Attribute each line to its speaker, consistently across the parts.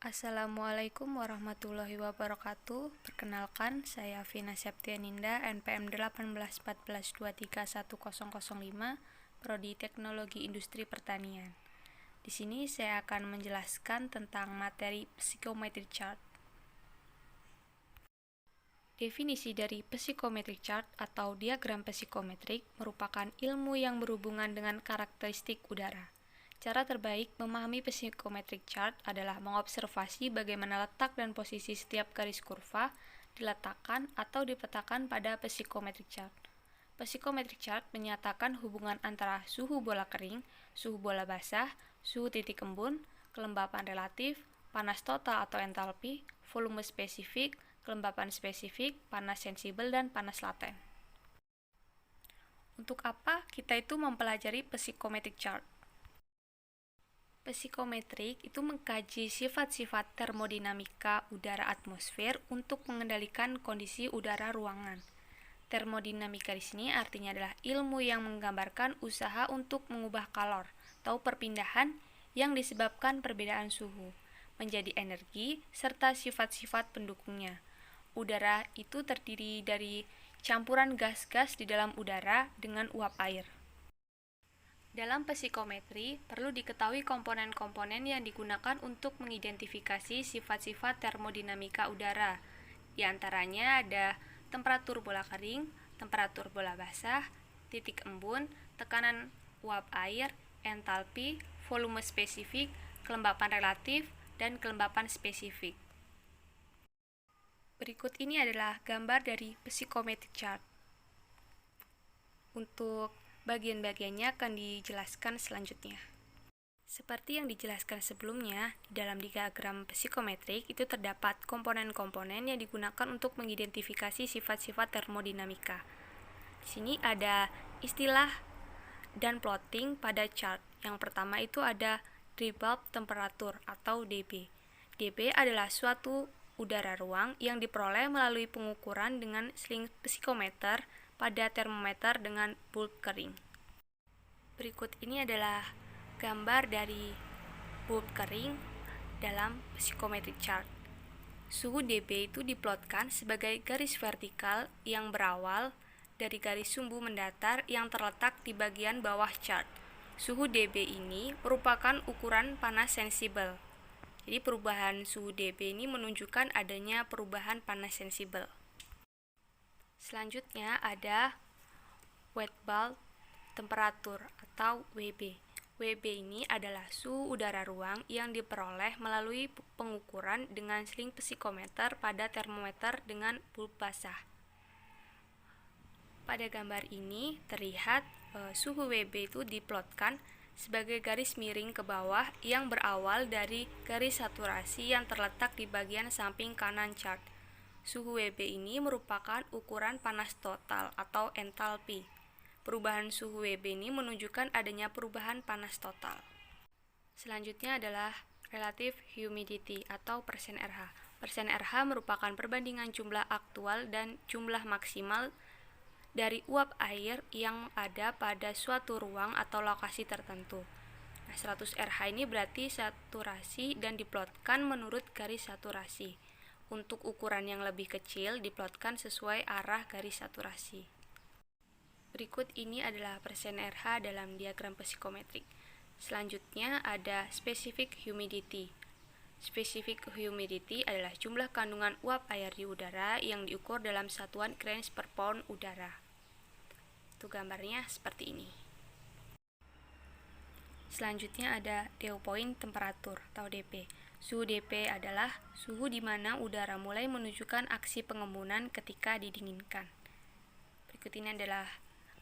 Speaker 1: Assalamualaikum warahmatullahi wabarakatuh. Perkenalkan, saya Vina Septianinda, NPM 1814231005, Prodi Teknologi Industri Pertanian. Di sini saya akan menjelaskan tentang materi Psychometric Chart. Definisi dari Psychometric Chart atau diagram psikometrik merupakan ilmu yang berhubungan dengan karakteristik udara. Cara terbaik memahami psychometric chart adalah mengobservasi bagaimana letak dan posisi setiap garis kurva diletakkan atau dipetakan pada psychometric chart. Psychometric chart menyatakan hubungan antara suhu bola kering, suhu bola basah, suhu titik embun, kelembapan relatif, panas total atau entalpi, volume spesifik, kelembapan spesifik, panas sensibel, dan panas laten. Untuk apa kita itu mempelajari psychometric chart? Psikometrik itu mengkaji sifat-sifat termodinamika udara atmosfer untuk mengendalikan kondisi udara ruangan. Termodinamika di sini artinya adalah ilmu yang menggambarkan usaha untuk mengubah kalor atau perpindahan yang disebabkan perbedaan suhu menjadi energi serta sifat-sifat pendukungnya. Udara itu terdiri dari campuran gas-gas di dalam udara dengan uap air. Dalam psikometri, perlu diketahui komponen-komponen yang digunakan untuk mengidentifikasi sifat-sifat termodinamika udara. Di antaranya ada temperatur bola kering, temperatur bola basah, titik embun, tekanan uap air, entalpi, volume spesifik, kelembapan relatif, dan kelembapan spesifik. Berikut ini adalah gambar dari psychometric chart. Untuk bagian-bagiannya akan dijelaskan selanjutnya. Seperti yang dijelaskan sebelumnya, di dalam diagram psikometrik itu terdapat komponen-komponen yang digunakan untuk mengidentifikasi sifat-sifat termodinamika. Di sini ada istilah dan plotting pada chart. Yang pertama itu ada dry bulb temperatur atau dB. dB adalah suatu udara ruang yang diperoleh melalui pengukuran dengan sling psikometer pada termometer dengan bulb kering. Berikut ini adalah gambar dari bulb kering dalam psychometric chart. Suhu dB itu diplotkan sebagai garis vertikal yang berawal dari garis sumbu mendatar yang terletak di bagian bawah chart. Suhu dB ini merupakan ukuran panas sensibel. Jadi perubahan suhu dB ini menunjukkan adanya perubahan panas sensibel. Selanjutnya ada wet bulb temperatur atau WB. WB ini adalah suhu udara ruang yang diperoleh melalui pengukuran dengan sling psikometer pada termometer dengan bulb basah. Pada gambar ini terlihat suhu WB itu diplotkan sebagai garis miring ke bawah yang berawal dari garis saturasi yang terletak di bagian samping kanan chart. Suhu WB ini merupakan ukuran panas total atau entalpi. Perubahan suhu WB ini menunjukkan adanya perubahan panas total. Selanjutnya adalah relative humidity atau persen RH. Persen RH merupakan perbandingan jumlah aktual dan jumlah maksimal dari uap air yang ada pada suatu ruang atau lokasi tertentu. Nah, 100 RH ini berarti saturasi dan diplotkan menurut garis saturasi. Untuk ukuran yang lebih kecil diplotkan sesuai arah garis saturasi. Berikut ini adalah persen RH dalam diagram psikometrik. Selanjutnya ada specific humidity. Specific humidity adalah jumlah kandungan uap air di udara yang diukur dalam satuan grains per pound udara. Itu gambarnya seperti ini. Selanjutnya ada dew point temperatur atau DP. Suhu dP adalah suhu di mana udara mulai menunjukkan aksi pengembunan ketika didinginkan. Berikut ini adalah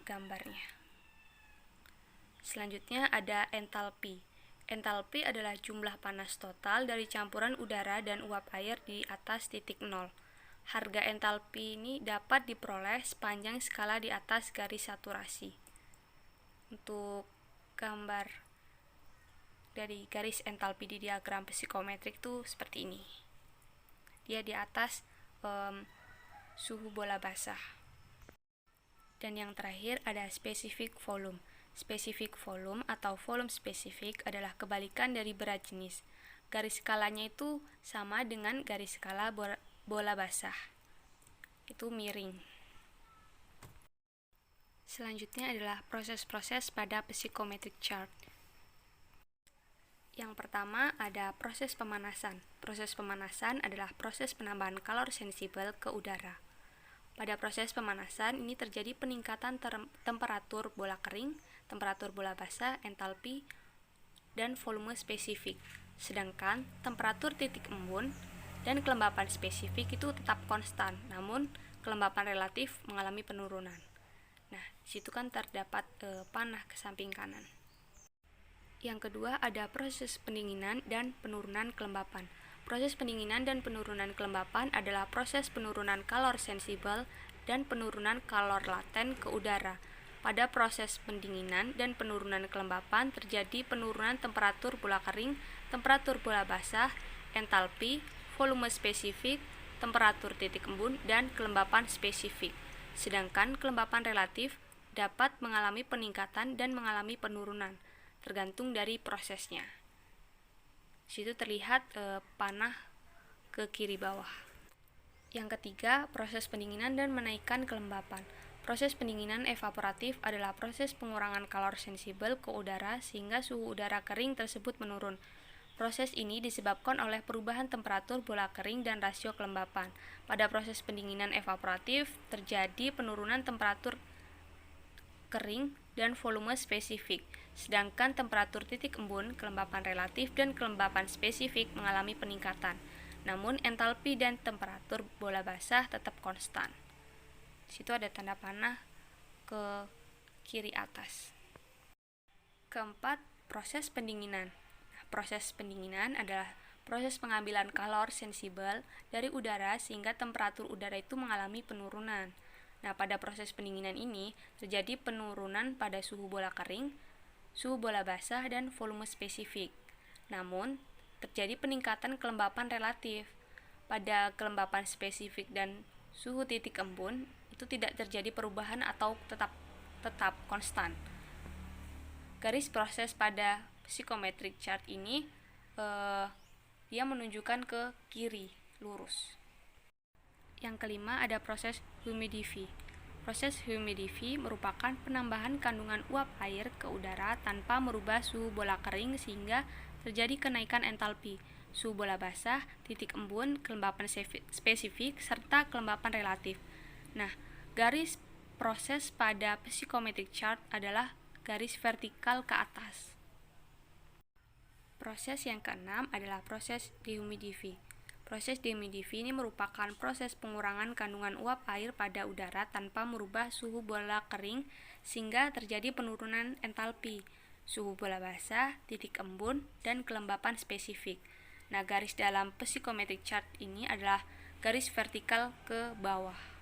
Speaker 1: gambarnya. Selanjutnya ada entalpi. Entalpi adalah jumlah panas total dari campuran udara dan uap air di atas titik nol. Harga entalpi ini dapat diperoleh sepanjang skala di atas garis saturasi. Untuk gambar dari garis entalpi di diagram psikometrik itu seperti ini. Dia di atas suhu bola basah. Dan yang terakhir ada specific volume. Specific volume atau volume spesifik adalah kebalikan dari berat jenis. garis skalanya itu sama dengan garis skala bola basah, itu miring. Selanjutnya adalah proses-proses pada psychometric chart. Yang pertama ada proses pemanasan. Proses pemanasan adalah proses penambahan kalor sensibel ke udara. Pada proses pemanasan ini terjadi peningkatan temperatur bola kering, temperatur bola basah, entalpi, dan volume spesifik. Sedangkan temperatur titik embun dan kelembapan spesifik itu tetap konstan, namun kelembapan relatif mengalami penurunan. Nah, disitu kan terdapat panah ke samping kanan. Yang kedua ada proses pendinginan dan penurunan kelembapan. Proses pendinginan dan penurunan kelembapan adalah proses penurunan kalor sensibel dan penurunan kalor laten ke udara. Pada proses pendinginan dan penurunan kelembapan terjadi penurunan temperatur bola kering, temperatur bola basah, entalpi, volume spesifik, temperatur titik embun, dan kelembapan spesifik. Sedangkan kelembapan relatif dapat mengalami peningkatan dan mengalami penurunan, tergantung dari prosesnya. Situ terlihat panah ke kiri bawah. Yang ketiga, proses pendinginan dan menaikkan kelembapan. Proses pendinginan evaporatif adalah proses pengurangan kalor sensibel ke udara sehingga suhu udara kering tersebut menurun. Proses ini disebabkan oleh perubahan temperatur bola kering dan rasio kelembapan. Pada proses pendinginan evaporatif terjadi penurunan temperatur kering dan volume spesifik, sedangkan temperatur titik embun, kelembapan relatif, dan kelembapan spesifik mengalami peningkatan. Namun entalpi dan temperatur bola basah tetap konstan. Situ ada tanda panah ke kiri atas. Keempat, proses pendinginan. Proses pendinginan adalah proses pengambilan kalor sensibel dari udara sehingga temperatur udara itu mengalami penurunan. Nah, pada proses pendinginan ini terjadi penurunan pada suhu bola kering, suhu bola basah, dan volume spesifik. Namun, terjadi peningkatan kelembapan relatif. Pada kelembapan spesifik dan suhu titik embun itu tidak terjadi perubahan atau tetap konstan. Garis proses pada psychometric chart ini dia menunjukkan ke kiri lurus. Yang kelima ada proses humidify. Proses humidify merupakan penambahan kandungan uap air ke udara tanpa merubah suhu bola kering sehingga terjadi kenaikan entalpi, suhu bola basah, titik embun, kelembapan spesifik, serta kelembapan relatif. Nah, garis proses pada psychometric chart adalah garis vertikal ke atas. Proses yang keenam adalah proses dehumidify. Proses dehumidify ini merupakan proses pengurangan kandungan uap air pada udara tanpa merubah suhu bola kering sehingga terjadi penurunan entalpi, suhu bola basah, titik embun, dan kelembapan spesifik. Nah, garis dalam psychometric chart ini adalah garis vertikal ke bawah.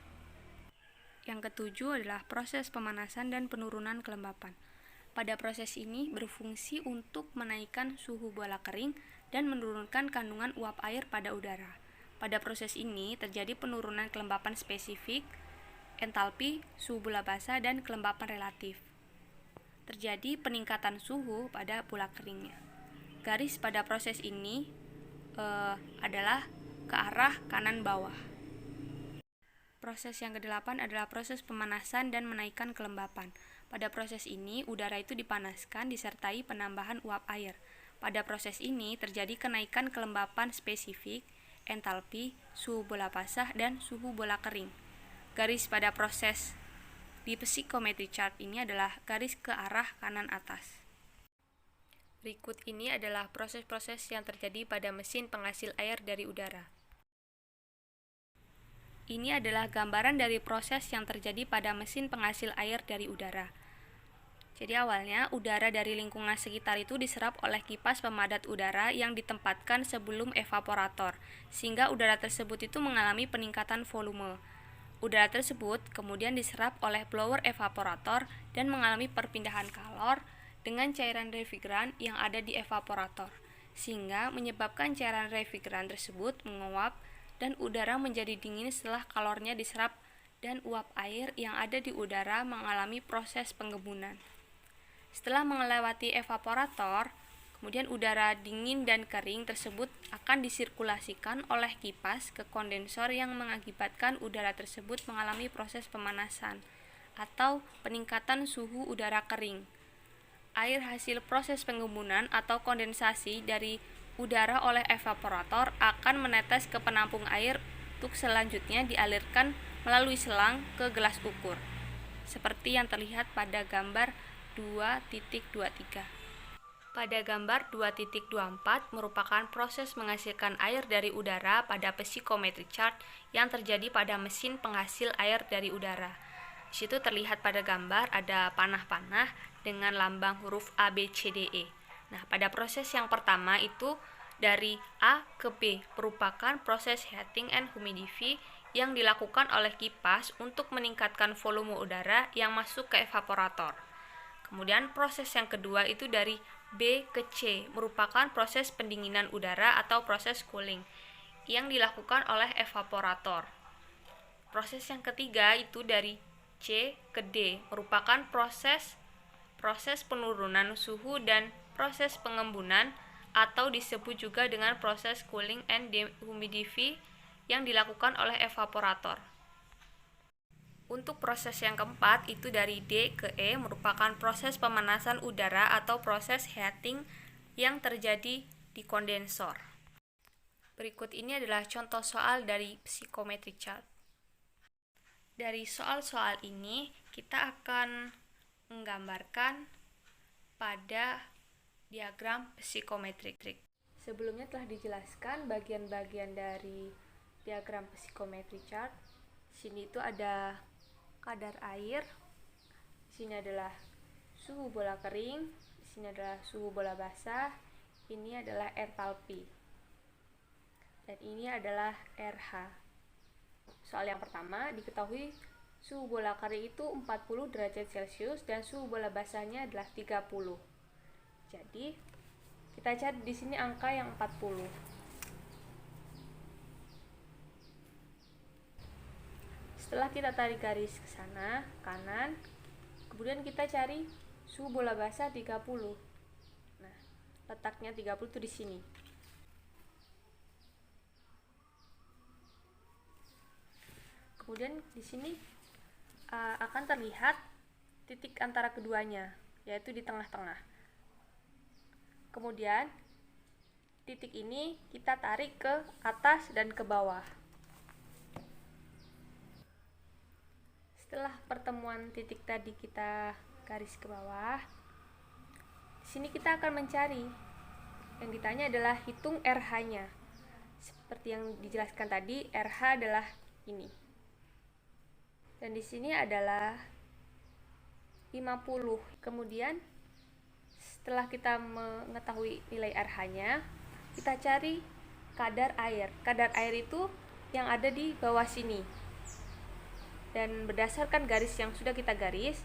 Speaker 1: Yang ketujuh adalah proses pemanasan dan penurunan kelembapan. Pada proses ini berfungsi untuk menaikkan suhu bola kering dan menurunkan kandungan uap air pada udara. Pada proses ini terjadi penurunan kelembapan spesifik, entalpi, suhu bola basah, dan kelembapan relatif. Terjadi peningkatan suhu pada bola keringnya. Garis pada proses ini adalah ke arah kanan bawah. Proses yang kedelapan adalah proses pemanasan dan menaikkan kelembapan. Pada proses ini, udara itu dipanaskan disertai penambahan uap air. Pada proses ini terjadi kenaikan kelembapan spesifik, entalpi, suhu bola basah, dan suhu bola kering. Garis pada proses di psychometric chart ini adalah garis ke arah kanan atas. Berikut ini adalah proses-proses yang terjadi pada mesin penghasil air dari udara. Ini adalah gambaran dari proses yang terjadi pada mesin penghasil air dari udara. Jadi awalnya udara dari lingkungan sekitar itu diserap oleh kipas pemadat udara yang ditempatkan sebelum evaporator, sehingga udara tersebut itu mengalami peningkatan volume. Udara tersebut kemudian diserap oleh blower evaporator dan mengalami perpindahan kalor dengan cairan refrigeran yang ada di evaporator, sehingga menyebabkan cairan refrigeran tersebut menguap dan udara menjadi dingin setelah kalornya diserap dan uap air yang ada di udara mengalami proses penggembunan. Setelah melewati evaporator, Kemudian udara dingin dan kering tersebut akan disirkulasikan oleh kipas ke kondensor yang mengakibatkan udara tersebut mengalami proses pemanasan atau peningkatan suhu udara kering. Air hasil proses pengembunan atau kondensasi dari udara oleh evaporator akan menetes ke penampung air untuk selanjutnya dialirkan melalui selang ke gelas ukur, seperti yang terlihat pada gambar 2.23. Pada gambar 2.24 merupakan proses menghasilkan air dari udara pada psikometric chart yang terjadi pada mesin penghasil air dari udara. Di situ terlihat pada gambar ada panah-panah dengan lambang huruf A, B, C, D, E. Nah, pada proses yang pertama itu dari A ke B merupakan proses heating and humidify yang dilakukan oleh kipas untuk meningkatkan volume udara yang masuk ke evaporator. Kemudian proses yang kedua itu dari B ke C merupakan proses pendinginan udara atau proses cooling yang dilakukan oleh evaporator. Proses yang ketiga itu dari C ke D merupakan proses penurunan suhu dan proses pengembunan atau disebut juga dengan proses cooling and humidify yang dilakukan oleh evaporator. Untuk proses yang keempat itu dari D ke E merupakan proses pemanasan udara atau proses heating yang terjadi di kondensor. Berikut ini adalah contoh soal dari psychometric chart. Dari soal-soal ini kita akan menggambarkan pada diagram psikometrik. Sebelumnya telah dijelaskan bagian-bagian dari diagram psikometrik chart. Sini itu ada kadar air, di sini adalah suhu bola kering, di sini adalah suhu bola basah, ini adalah entalpi, dan ini adalah RH. Soal yang pertama, diketahui suhu bola kering itu 40 derajat Celcius dan suhu bola basahnya adalah 30. Jadi, kita cari di sini angka yang 40. Setelah kita tarik garis ke sana, kanan, kemudian kita cari suhu bola basah 30. Nah, letaknya 30 itu di sini. Kemudian di sini akan terlihat titik antara keduanya, yaitu di tengah-tengah. Kemudian titik ini kita tarik ke atas dan ke bawah. Setelah pertemuan titik tadi kita garis ke bawah, di sini kita akan mencari. Yang ditanya adalah hitung RH-nya. Seperti yang dijelaskan tadi, RH adalah ini. Dan di sini adalah 50. Kemudian setelah kita mengetahui nilai RH-nya, kita cari kadar air. Kadar air itu yang ada di bawah sini. Dan berdasarkan garis yang sudah kita garis,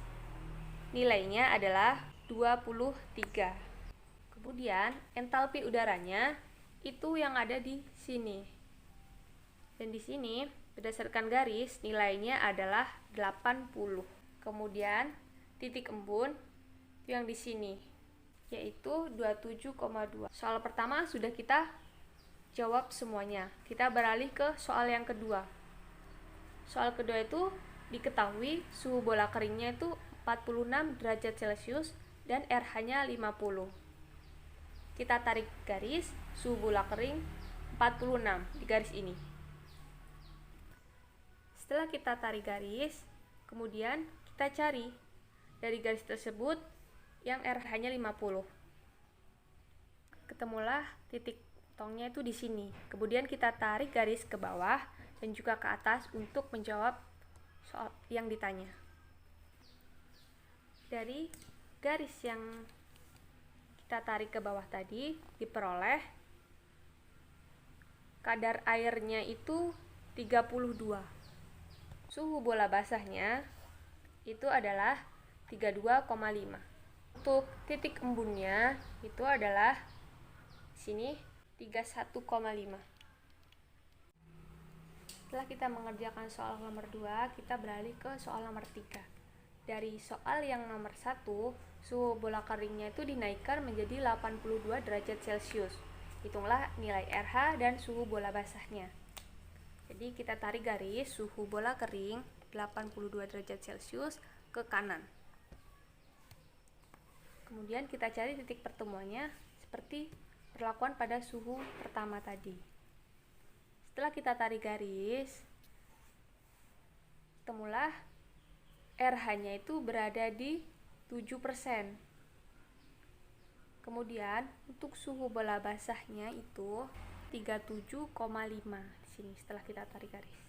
Speaker 1: nilainya adalah 23. Kemudian entalpi udaranya itu yang ada di sini. Dan di sini berdasarkan garis nilainya adalah 80. Kemudian titik embun yang di sini yaitu 27,2. Soal pertama sudah kita jawab semuanya. Kita beralih ke soal yang kedua. Soal kedua itu diketahui suhu bola keringnya itu 46 derajat Celcius dan RH-nya 50. Kita tarik garis suhu bola kering 46 di garis ini. Setelah kita tarik garis, kemudian kita cari dari garis tersebut yang RH-nya 50. Ketemulah titik tongnya itu di sini. Kemudian kita tarik garis ke bawah dan juga ke atas untuk menjawab soal yang ditanya. Dari garis yang kita tarik ke bawah tadi diperoleh kadar airnya itu 32. Suhu bola basahnya itu adalah 32,5. Untuk titik embunnya itu adalah sini 31,5. Setelah kita mengerjakan soal nomor 2, kita beralih ke soal nomor 3. Dari soal yang nomor 1, suhu bola keringnya itu dinaikkan menjadi 82 derajat Celcius. Hitunglah nilai RH dan suhu bola basahnya. Jadi kita tarik garis suhu bola kering 82 derajat Celcius ke kanan. Kemudian kita cari titik pertemuannya seperti perlakuan pada suhu pertama tadi. Setelah kita tarik garis, temulah RH-nya itu berada di 7%. Kemudian untuk suhu bola basahnya itu 37,5 di sini setelah kita tarik garis.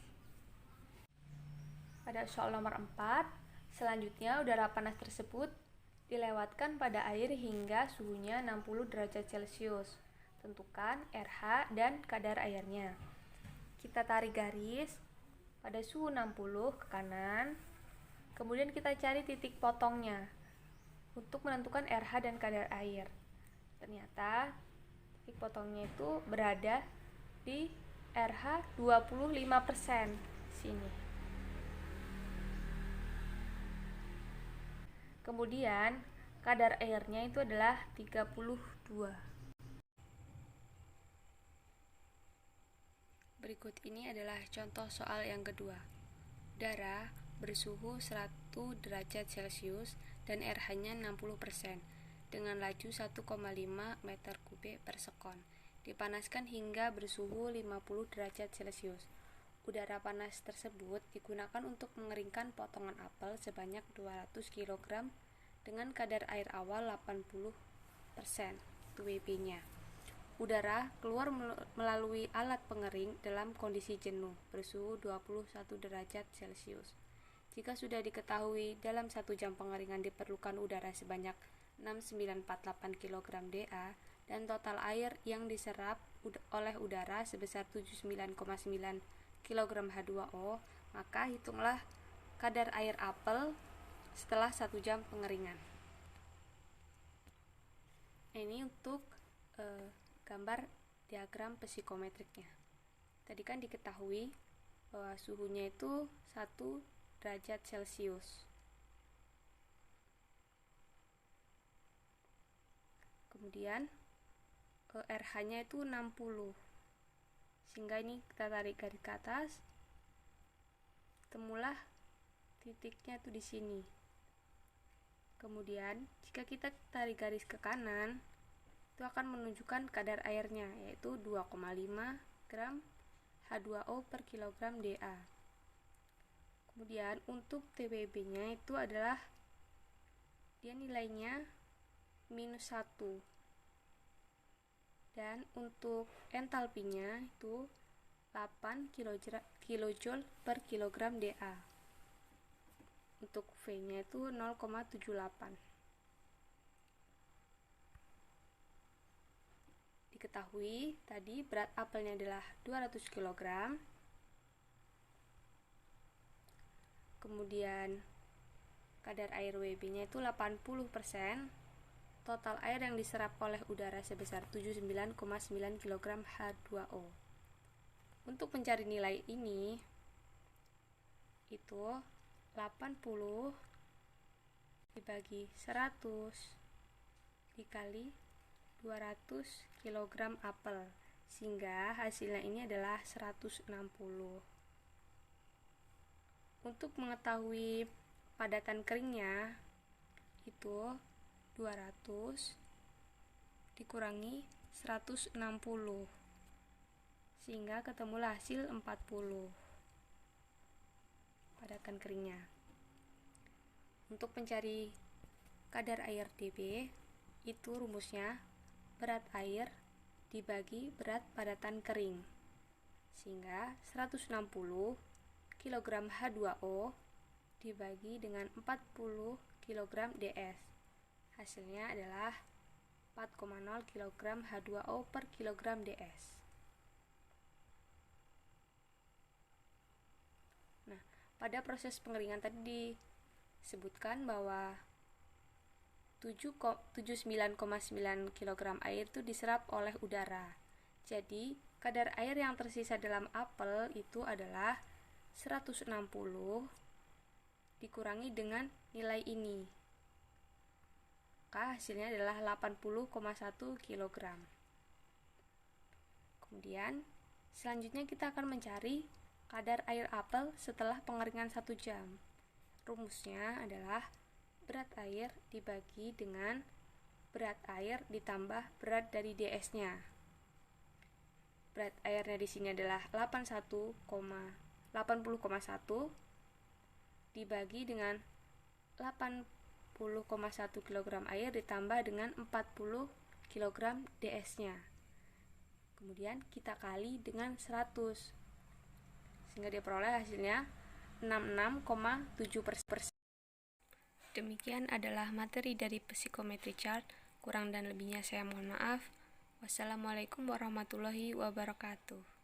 Speaker 1: Pada soal nomor 4, selanjutnya udara panas tersebut dilewatkan pada air hingga suhunya 60 derajat Celcius. Tentukan RH dan kadar airnya. Kita tarik garis pada suhu 60 ke kanan. Kemudian kita cari titik potongnya untuk menentukan RH dan kadar air. Ternyata titik potongnya itu berada di RH 25% sini. Kemudian kadar airnya itu adalah 32. Berikut ini adalah contoh soal yang kedua. Udara bersuhu 100 derajat Celcius dan RH-nya 60% dengan laju 1,5 meter kubik per sekon. Dipanaskan hingga bersuhu 50 derajat Celcius. Udara panas tersebut digunakan untuk mengeringkan potongan apel sebanyak 200 kg dengan kadar air awal 80% WB-nya. Udara keluar melalui alat pengering dalam kondisi jenuh bersuhu 21 derajat Celcius. Jika sudah diketahui dalam 1 jam pengeringan diperlukan udara sebanyak 6948 kg DA dan total air yang diserap oleh udara sebesar 79,9 kg H2O, maka hitunglah kadar air apel setelah 1 jam pengeringan. Ini untuk gambar diagram psikometriknya. Tadi kan diketahui bahwa suhunya itu 1 derajat Celcius. Kemudian RH-nya itu 60. Sehingga ini kita tarik garis ke atas. Temulah titiknya itu di sini. Kemudian jika kita tarik garis ke kanan, itu akan menunjukkan kadar airnya, yaitu 2,5 gram H2O per kilogram DA. Kemudian untuk TWB-nya itu adalah dia nilainya -1. Dan untuk entalpinya itu 8 kJ per kilogram DA. Untuk V-nya itu 0,78. Diketahui tadi berat apelnya adalah 200 kg. Kemudian kadar air WB-nya itu 80%. Total air yang diserap oleh udara sebesar 79,9 kg H2O. Untuk mencari nilai ini itu 80 dibagi 100 dikali 200 kg apel, sehingga hasilnya ini adalah 160. Untuk mengetahui padatan keringnya itu 200 dikurangi 160, sehingga ketemulah hasil 40 padatan keringnya. Untuk mencari kadar air dB, itu rumusnya berat air dibagi berat padatan kering, sehingga 160 kg H2O dibagi dengan 40 kg DS. Hasilnya adalah 4,0 kg H2O per kilogram DS. Nah, pada proses pengeringan tadi disebutkan bahwa 79,9 kg air itu diserap oleh udara. Jadi, kadar air yang tersisa dalam apel itu adalah 160 dikurangi dengan nilai ini. maka hasilnya adalah 80,1 kg. Kemudian selanjutnya kita akan mencari kadar air apel setelah pengeringan 1 jam. Rumusnya adalah berat air dibagi dengan berat air ditambah berat dari DS-nya. Berat airnya di sini adalah 80,1 dibagi dengan 80,1 kg air ditambah dengan 40 kg DS-nya. Kemudian kita kali dengan 100 sehingga diperoleh hasilnya 66,7%. Demikian adalah materi dari psikometri chart. Kurang dan lebihnya saya mohon maaf. Wassalamualaikum warahmatullahi wabarakatuh.